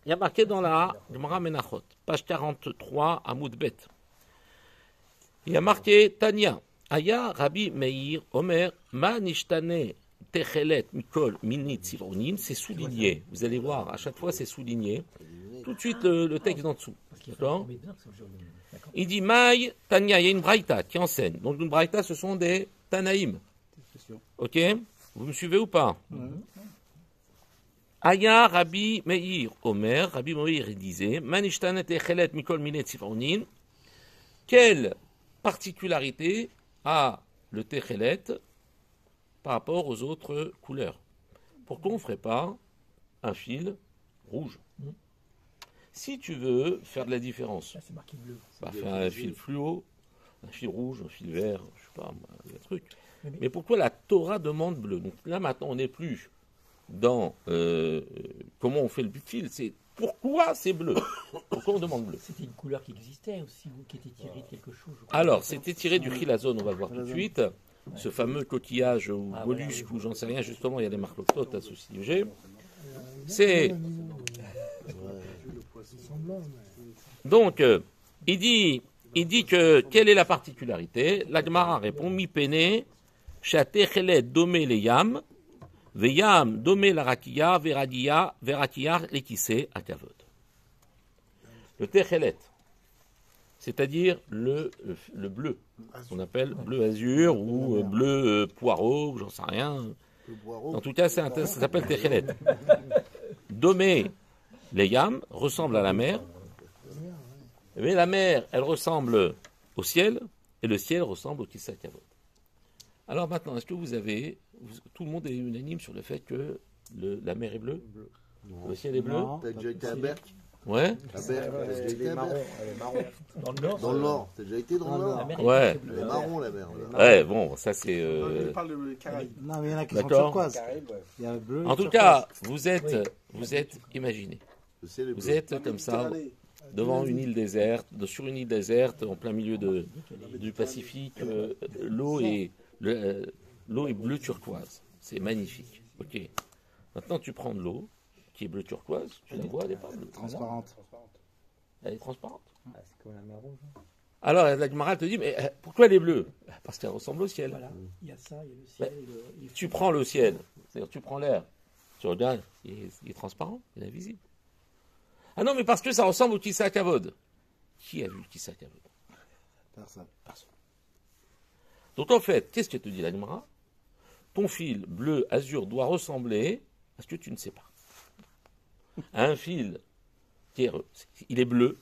Il y a marqué dans la Gemara Menachot, page 43, Amoud Bet. Il y a marqué Tanya, Aya Rabbi Meir, Omer, Ma Nishtane Techelet Mikol Minit Sivonin, c'est souligné. Vous allez voir, à chaque fois c'est souligné. Tout de suite le texte d'en dessous. D'accord ? Il dit Maï Tanya, il y a une braïta qui enseigne. Donc une braïta, ce sont des Tanaïm. Ok ? Vous me suivez ou pas ? Aya Rabbi Meir Omer, Rabbi Meir disait, Manishtane Techelet Mikol Minet Sifonin, quelle particularité a le Techelet par rapport aux autres couleurs? Pourquoi on ne ferait pas un fil rouge? Si tu veux faire de la différence, Là, c'est marqué bleu. bah, faire un fil fluo, un fil rouge, un fil vert, je sais pas, un truc. Mais pourquoi la Torah demande bleu? Donc là maintenant on n'est plus dans comment on fait le fil, c'est pourquoi c'est bleu. Pourquoi on demande bleu? C'était une couleur qui existait aussi, ou qui était tirée de quelque chose. Alors, c'était tiré du chilazone, on va le voir tout de suite. Ce fameux coquillage ou mollusque, ou j'en sais rien, justement, il y a des marlocotes à ce sujet. C'est. Donc, il dit que quelle est la particularité? La Gemara répond Mi pene, shatechelet domé le yam. Veyam domé la rakia, verakia lekise akavod. Le techelet, c'est-à-dire le bleu, qu'on appelle bleu azur ou bleu poireau, j'en sais rien. En tout cas, ça s'appelle techelet. Domé les yam ressemble à la mer, mais la mer, elle ressemble au ciel, et le ciel ressemble au kisa akavod. Alors maintenant, est-ce que tout le monde est unanime sur le fait que la mer est bleue? Le ciel est bleu? T'as déjà été à Berck? Ouais. À Berck, t'as déjà été à Berck? Elle est marron. Dans le nord, Dans le Nord, t'as déjà été dans le Nord? Ouais. Elle est marron la mer. Ouais, bon, ça c'est... On parle de Caraïbes. Non, mais il y en a qui sont D'accord. turquoises. Il y a le bleu. En tout cas, vous êtes, imaginez, Le ciel est vous bleu. êtes comme ça, devant une île déserte, sur une île déserte, en plein milieu du Pacifique, l'eau est bleu turquoise. C'est magnifique. Ok. Maintenant, tu prends de l'eau qui est bleu turquoise, tu la vois, elle n'est pas bleue. Transparente. Elle est transparente. Ah, c'est comme la mer rouge. Alors, la Gemara te dit, mais pourquoi elle est bleue? Parce qu'elle ressemble au ciel. voilà, il y a ça, il y a le ciel. et Tu prends le ciel, c'est-à-dire tu prends l'air, tu regardes, il est transparent, il est invisible. Ah non, mais parce que ça ressemble au Kissa Kavod. Qui a vu le Kissa Kavod? Personne. Donc en fait, qu'est-ce que te dit la Gemara? Ton fil bleu azur doit ressembler à ce que tu ne sais pas. À un fil il est bleu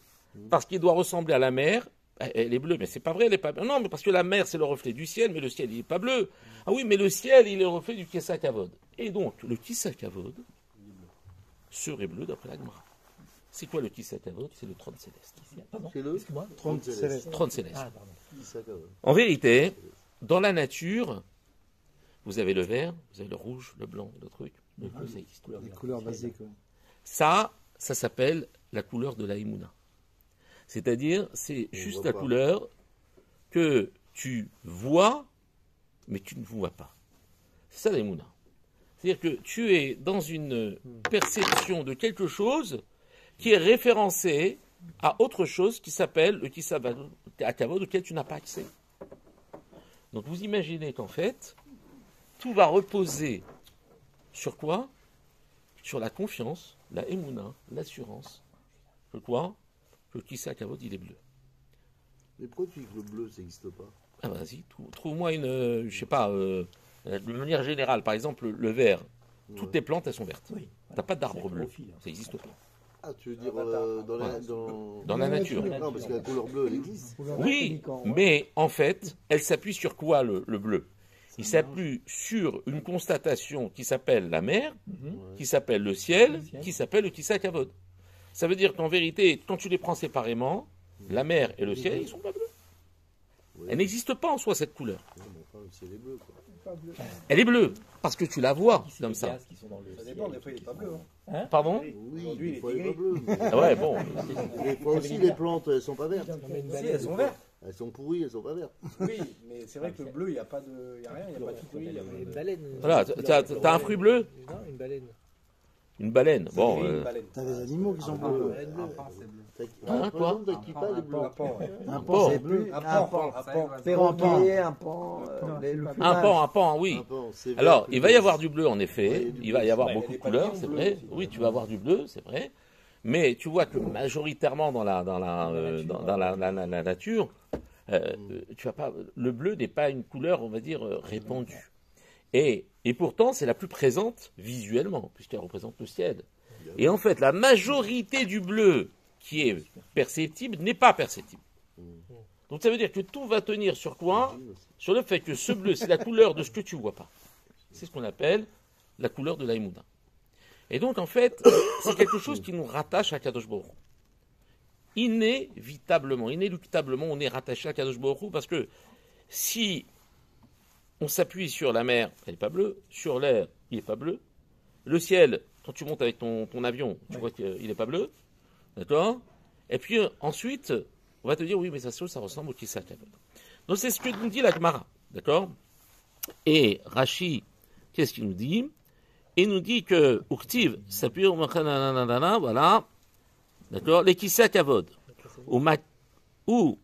parce qu'il doit ressembler à la mer. Elle est bleue, mais c'est pas vrai, elle est pas bleue. Non, mais parce que la mer c'est le reflet du ciel, mais le ciel il est pas bleu. Ah oui, mais le ciel il est le reflet du Kissa Kavod. Et donc le Kissa Kavod serait bleu d'après la Gemara. C'est quoi le Kissa Kavod? C'est le trône céleste. Pardon, C'est le excuse-moi. trône céleste. Trône céleste. Ah, pardon. En vérité, dans la nature, vous avez le vert, vous avez le rouge, le blanc, le truc. Le bleu, ça existe. Les couleurs basiques. Ouais. Ça s'appelle la couleur de la Emouna. C'est-à-dire, c'est On juste voit la pas. couleur que tu vois, mais tu ne vois pas. C'est ça l'Emouna. C'est-à-dire que tu es dans une perception de quelque chose qui est référencé à autre chose qui s'appelle le Kisavod, auquel tu n'as pas accès. Donc vous imaginez qu'en fait, tout va reposer sur quoi? Sur la confiance, la Emouna, l'assurance. Que quoi? Que le Kisavod, il est bleu. Mais pourquoi tu dis que le bleu, ça n'existe pas? Ah bah, vas-y, trouve-moi une, je sais pas, de manière générale, par exemple, le vert. Toutes Ouais. les plantes, elles sont vertes. Oui. T'as pas d'arbre C'est bleu. chlorophylle. Ça n'existe pas. Ah, tu veux dire Dans dans la nature. Non, parce que la couleur bleue, elle existe. Oui, mais en fait, elle s'appuie sur quoi le bleu? Il s'appuie sur une constatation qui s'appelle la mer, qui s'appelle le ciel, qui s'appelle le Kisakavod. Ça veut dire qu'en vérité, quand tu les prends séparément, la mer et le ciel, ils sont pas bleus. Ouais. Elle n'existe pas en soi, cette couleur. Non, mais enfin, le ciel est bleu, quoi. Elle est bleue, parce que tu la vois C'est comme les ça. gaz qui sont dans le Ça ciel. dépend, des fois il est pas bleu. Hein. Pardon? Oui, Aujourd'hui, des il fois, est il est pas gris. bleu. mais- Ah ouais, bon. Des fois aussi, les plantes, elles sont pas vertes. Si, elles sont vertes. Elles sont pourries, elles sont pas vertes. Oui, mais c'est vrai que le bleu, il n'y a pas de. Il n'y a rien, il n'y a pas de fruits. il y a pas de- Une baleine. Voilà, t'as un fruit bleu? Non, une baleine. Une baleine. C'est Bon, gris, une baleine. T'as des animaux qui sont Ah, bleus. ouais. Bleu. Hein, Par quoi exemple, t'as qui pas les bleus. Un pan, ouais. Un pan. pan, c'est bleu. Un Un pan, pan. un pan. Perroquet, un pan. Le un plumage. pan, oui. Un pan, c'est vert, Alors, plus il va y bleu. avoir du bleu en Ouais, effet, du il va y bleu. avoir Ouais, beaucoup les de couleurs, papillons c'est bleus vrai. aussi. Oui, tu vas avoir du bleu, c'est vrai. Mais tu vois que majoritairement dans la nature, tu vas pas, le bleu n'est pas une couleur, on va dire, répandue. Et pourtant, c'est la plus présente visuellement, puisqu'elle représente le ciel. Et en fait, la majorité du bleu qui est perceptible n'est pas perceptible. Donc ça veut dire que tout va tenir sur quoi? Sur le fait que ce bleu, c'est la couleur de ce que tu vois pas. C'est ce qu'on appelle la couleur de l'Aïmouda. Et donc, en fait, c'est quelque chose qui nous rattache à Kadosh Baruch Hu. Inévitablement, inéluctablement, on est rattaché à Kadosh Baruch Hu parce que si on s'appuie sur la mer, elle n'est pas bleue, sur l'air, il n'est pas bleu, le ciel, quand tu montes avec ton avion, tu vois qu'il n'est pas bleu, d'accord? Et puis ensuite, on va te dire, oui, mais ça ressemble au Kisakavod. Donc c'est ce que nous dit la Gemara, d'accord? Et Rashi, qu'est-ce qu'il nous dit? Il nous dit que Uktiv s'appuie au voilà, d'accord, les Kisakavod, ou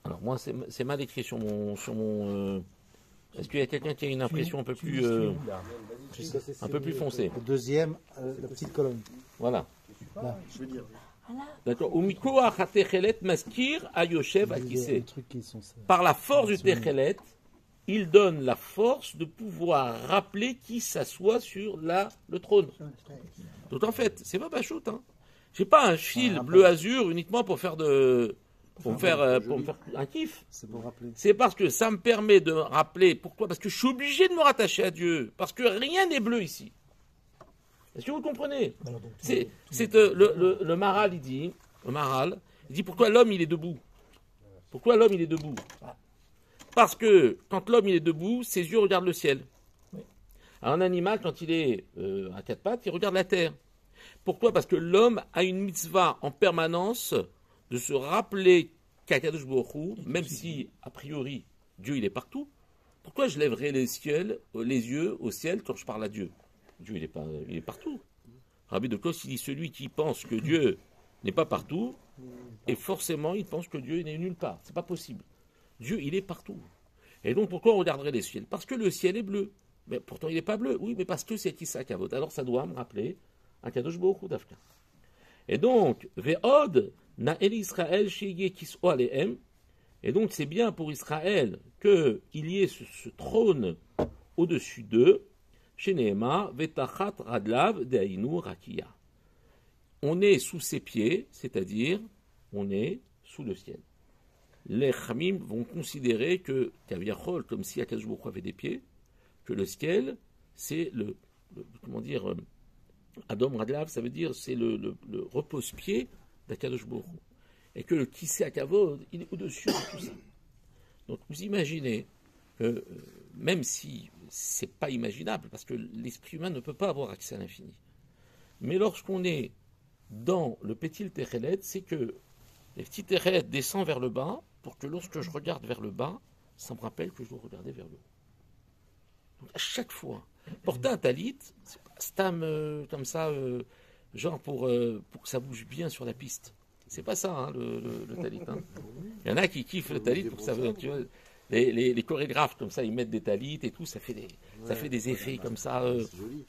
alors moi c'est mal écrit sur mon est-ce qu'il y a quelqu'un qui a une impression un peu plus foncée? Le deuxième, la petite colonne. Voilà. Je veux dire. D'accord. Ou mikoach hatechelet maskir ayoshev Les akiseh. trucs qui sont ça. Par la force du techelet, il donne la force de pouvoir rappeler qui s'assoit sur le trône. Donc en fait, c'est pas bachoute, hein. J'ai pas un fil bleu azur uniquement pour faire pour me faire un kiff. C'est pour rappeler. C'est parce que ça me permet de rappeler. Pourquoi? Parce que je suis obligé de me rattacher à Dieu. Parce que rien n'est bleu ici. Est-ce que vous comprenez? Alors, donc, Le Maral, il dit, pourquoi l'homme il est debout? Pourquoi l'homme il est debout? Parce que quand l'homme il est debout, ses yeux regardent le ciel. Un animal, quand il est à quatre pattes, il regarde la terre. Pourquoi? Parce que l'homme a une mitzvah en permanence de se rappeler qu'Akadosh Baruch Hu, même si, a priori, Dieu il est partout, pourquoi je lèverais les yeux au ciel quand je parle à Dieu? Dieu il est partout. Rabbi de Kos, il dit celui qui pense que Dieu n'est pas partout, et forcément il pense que Dieu n'est nulle part. C'est pas possible. Dieu il est partout. Et donc pourquoi on regarderait les ciels? Parce que le ciel est bleu. Mais pourtant il n'est pas bleu. Oui, mais parce que c'est Kisakavod. Alors ça doit me rappeler un Kadosh Baruch Hu d'Afka. Et donc, Ve'od na'el Israël sheyeh kis'o alehem. Et donc c'est bien pour Israël qu'il y ait ce trône au-dessus d'eux. Chez Nehema, Vetachat Radlav De'ainu Rakia. On est sous ses pieds, c'est-à-dire on est sous le ciel. Les Chamim vont considérer que Kaviachol, comme si Akadosh Baruch Hu avait des pieds, que le ciel, c'est Adom Radlav, ça veut dire c'est le repose-pied d'Akadosh Baruch Hu. Et que le Kisei Akavod, il est au-dessus de tout ça. Donc vous imaginez que même si c'est pas imaginable, parce que l'esprit humain ne peut pas avoir accès à l'infini, mais lorsqu'on est dans le petit Techelet, c'est que les petits Techelet descendent vers le bas pour que lorsque je regarde vers le bas, ça me rappelle que je dois regarder vers le haut. Donc à chaque fois, porter un talit, c'est pas stam comme ça, genre pour que ça bouge bien sur la piste. C'est pas ça, hein, le talit. Hein. Il y en a qui kiffent le talit pour que ça. Tu vois, les chorégraphes comme ça, ils mettent des talits et tout, ça fait des effets comme ça.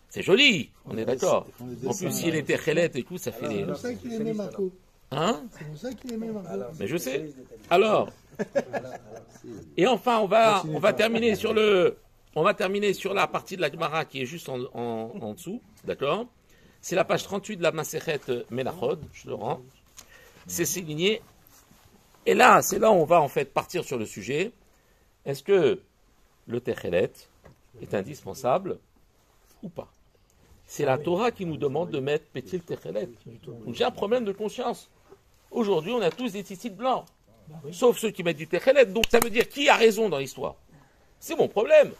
C'est joli, on est d'accord. En plus, s'il était Techelet et tout, ça fait des. C'est pour ça qu'il aimait Marco. Hein? C'est pour ça qu'il aimait Marco. Mais je sais. Alors, et enfin, on va terminer sur la partie de la Gemara qui est juste en dessous, d'accord? C'est la page 38 de la Masechet Menachot, je le rends. C'est signé. Et là, c'est là où on va en fait partir sur le sujet. Est-ce que le Techelet est indispensable ou pas? C'est la Torah qui nous demande de mettre Pétil Techelet. Donc j'ai un problème de conscience. Aujourd'hui, on a tous des tzitzit blancs. Sauf ceux qui mettent du Techelet. Donc ça veut dire qui a raison dans l'histoire? C'est mon problème.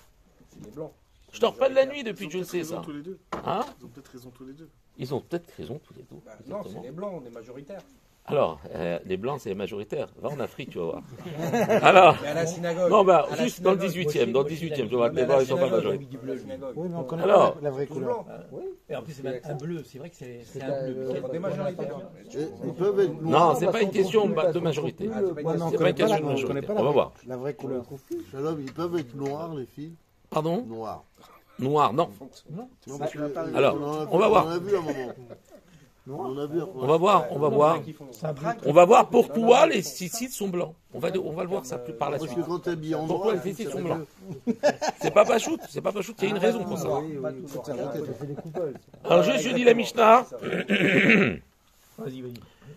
C'est les blancs. Je dors pas de la nuit depuis que je le sais ça. Tous les deux. Hein? Ils ont peut-être raison tous les deux. Ils ont peut-être raison tous les deux. Bah, non, c'est les blancs, on est majoritaire. Alors, les blancs, c'est majoritaire. Va en Afrique, tu vas voir. Alors, Mais à la synagogue. non, bah, à la juste dans le synagogue. 18e, dans le 18e, tu vois, Mais les à blancs, la ils sont pas synagogue, majoritaires. à la synagogue. Oui, mais on connaît Alors, pas la vraie Tous couleur. blancs. Et en plus, c'est même un bleu. C'est vrai que c'est un bleu. On est majoritaire. Ils peuvent être noirs. Non, c'est pas une question de majorité. Ah, c'est pas une Ouais, mais on C'est connaît pas une question pas de on majorité. connaît pas On va voir. la vraie couleur. Shalom, ils peuvent être noirs, les filles. Pardon? Noirs. Noir, non. Non, parce que- Alors, on va voir. On en a vu un moment. On a vu un On va voir, on va voir. On va voir pourquoi les tzitzit sont blancs. On va le voir ça plus par la Parce suite. que quand t'es habillé en Pourquoi noir, les tzitzit ça sont fait blancs? C'est pas pachout, il y a une raison pour ça. Alors, je lis la Mishnah. Vas-y.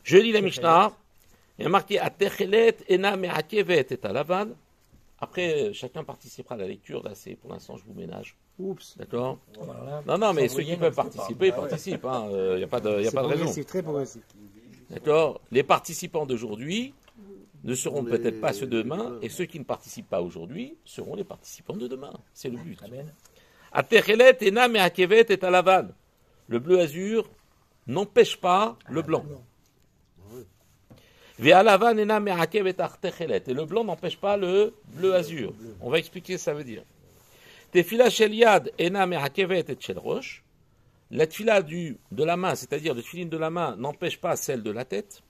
Je lis la Mishnah. Il y a marqué Atechelet ena me'akevet et alavan. Après, chacun participera à la lecture. Là, c'est pour l'instant, je vous ménage. Oups. D'accord? Voilà. Non, mais Sans ceux qui moyenne, peuvent c'est pas participer, participent. Il n'y a pas de C'est raison. progressif, très progressif. D'accord? Les participants d'aujourd'hui ne seront Les- peut-être pas ceux de demain, et ceux qui ne participent pas aujourd'hui seront les participants de demain. C'est le but. Amen. Atechelet ena me'akevet et alavan. Le bleu azur n'empêche pas le blanc. Ve'alavan ena me'akevet atechelet. Et le blanc n'empêche pas le bleu azur. On va expliquer ce que ça veut dire. Tefila shel yad ena me'akevet et shel rosh. La tefila de la main, c'est-à-dire le tefilin de la main, n'empêche pas celle de la tête.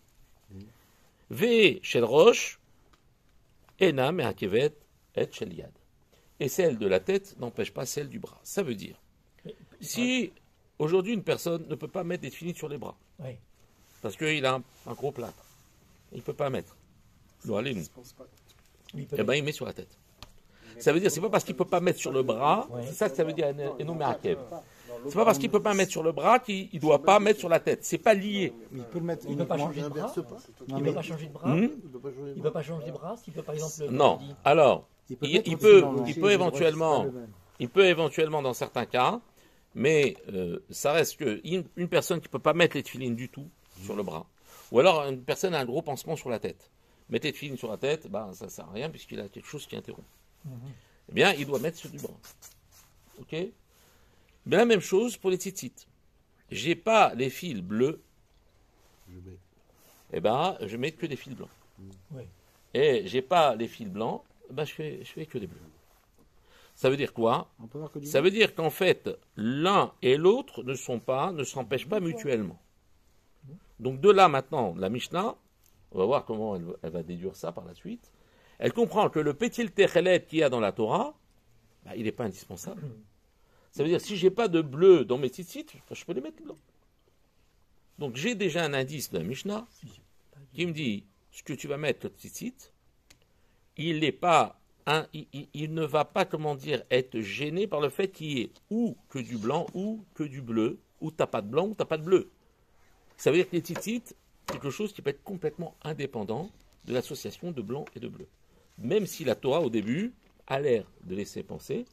Ve shel rosh ena me'akevet et shel yad. Et celle de la tête n'empêche pas celle du bras. Ça veut dire, si aujourd'hui une personne ne peut pas mettre des tefilines sur les bras, Oui. parce qu'il a un gros plâtre, il ne peut pas mettre. L'oalim, eh ben il met sur la tête. Ça veut dire, c'est pas parce qu'il ne peut pas mettre sur le bras, c'est ça que ça veut dire, eno me'akev. C'est pas parce qu'il ne peut pas mettre sur le bras qu'il ne doit pas mettre sur la tête. C'est pas lié. Il peut le mettre Il ne peut pas uniquement. changer de bras. inverse pas. Il ne peut pas changer de bras. Hmm? Il peut pas changer Il ne peut pas changer de bras. S'il peut, par exemple. Non. comme tu dis, Alors, il mettre peut, aussi dans le- il peut éventuellement, il peut éventuellement dans certains cas, mais ça reste que une personne qui ne peut pas mettre les tefilines du tout sur le bras, ou alors une personne a un gros pansement sur la tête. Mettre les tefilines sur la tête, ben, ça ne sert à rien puisqu'il a quelque chose qui interrompt. Eh bien, il doit mettre sur du bras. Ok? Mais la même chose pour les tzitzit. J'ai pas les fils bleus, eh ben, je mets que des fils blancs. Oui. Et j'ai pas les fils blancs, ben, je fais que des bleus. Ça veut dire quoi? On peut voir que du Ça veut dire qu'en fait, l'un et l'autre ne s'empêchent pas mutuellement. Donc de là maintenant, la Mishnah, on va voir comment elle va déduire ça par la suite. Elle comprend que le pétil techelet qu'il y a dans la Torah, bah, il n'est pas indispensable. Ça veut dire si j'ai pas de bleu dans mes tzitzit, je peux les mettre blancs. Donc j'ai déjà un indice de la Mishnah qui me dit ce que tu vas mettre le tzitzit, il n'est pas il ne va pas, comment dire, être gêné par le fait qu'il y ait ou que du blanc ou que du bleu, ou t'as pas de blanc ou t'as pas de bleu. Ça veut dire que les tzitzit, c'est quelque chose qui peut être complètement indépendant de l'association de blanc et de bleu. Même si la Torah, au début, a l'air de laisser penser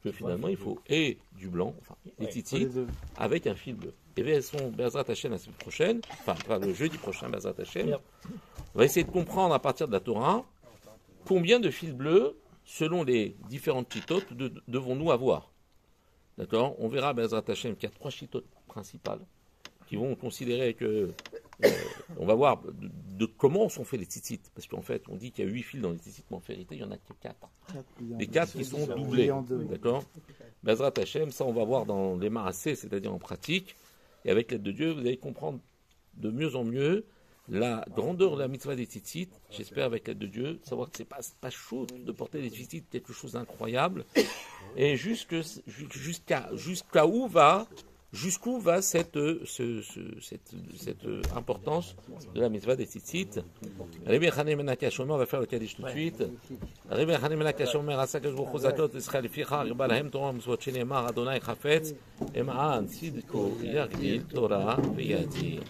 que finalement, il faut et du blanc, enfin, les tzitzit, avec un fil bleu. Et elles sont Bezrat Hashem la semaine prochaine, enfin, le jeudi prochain, Bezrat Hashem. On va essayer de comprendre à partir de la Torah combien de fils bleus, selon les différentes chitotes, devons-nous avoir. D'accord? On verra Bezrat Hashem qu'il y a 3 chitotes principales qui vont considérer que on va voir de comment sont faits les tzitzit, parce qu'en fait on dit qu'il y a 8 fils dans les tzitzit, mais en vérité il y en a que 4. Les 4 qui sont doublés, d'accord. Bezrat Hashem, ça on va voir dans les marassés, c'est-à-dire en pratique, et avec l'aide de Dieu, vous allez comprendre de mieux en mieux la grandeur de la mitzvah des tzitzit. J'espère avec l'aide de Dieu, savoir que c'est pas chaud de porter des tzitzit, quelque chose d'incroyable, et jusqu'à jusqu'où va cette importance de la mitzvah des tzitzit. Rabbi Chanan ben Akashomer, on va faire le Kaddish tout de suite. Rabbi Chanan ben Akashomer, Asakash Baruch Hu zakot Israël ficha, riba lahem Torah mitzvot shenemar Adonai chafetz ema'an tzidko yagdil Torah v'yatir.